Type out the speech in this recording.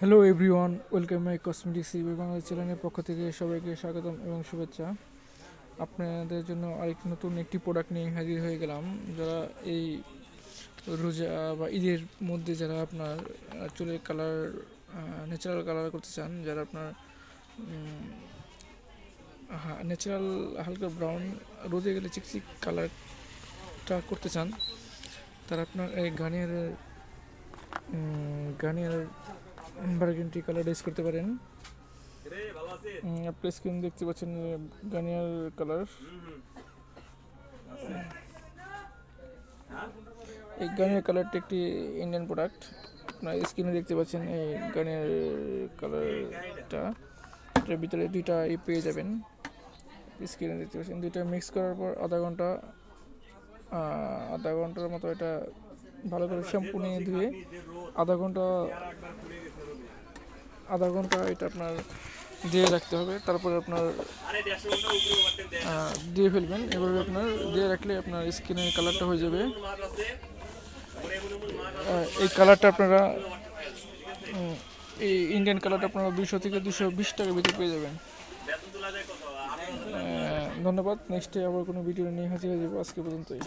Hello everyone, welcome my cosmetics review Bangla চ্যানেলের পক্ষ থেকে সবাইকে স্বাগতম এবং শুভেচ্ছা। আপনাদের জন্য আরেকটি নতুন একটি প্রোডাক্ট নিয়ে হাজির হয়ে গেলাম। যারা এই রোজা বা ঈদের মধ্যে যারা আপনার চুলের কালার ন্যাচারাল কালার করতে চান, যারা আপনার ন্যাচারাল হালকা ব্রাউন রোদে গেলে চিকচিক কালারটা করতে চান, তারা আপনার এই গার্নিয়ার বার্গেন্ডি কালার ইউজ করতে পারেন। আপনি স্ক্রিন দেখতে পাচ্ছেন গার্নিয়ার কালার। এই গার্নিয়ার কালারটি একটি ইন্ডিয়ান প্রোডাক্ট। আপনার স্ক্রিনে দেখতে পাচ্ছেন এই গার্নিয়ার কালারটা, এটার ভিতরে দুইটা পেয়ে যাবেন। স্ক্রিনে দেখতে পাচ্ছেন দুইটা মিক্স করার পর আধা ঘন্টার মতো এটা ভালো করে শ্যাম্পু নিয়ে ধুয়ে আধা ঘন্টা এটা আপনার দিয়ে রাখতে হবে। তারপরে আপনার দিয়ে ফেলবেন। এভাবে আপনার দিয়ে রাখলে আপনার স্কিনের কালারটা হয়ে যাবে। এই কালারটা আপনারা এই ইন্ডিয়ান কালারটা আপনারা 200 থেকে 220 টাকার ভিতরে পেয়ে যাবেন। ধন্যবাদ। নেক্সটে আবার কোনো ভিডিও নিয়ে হাজির হয়ে যাবো। আজকে পর্যন্তই।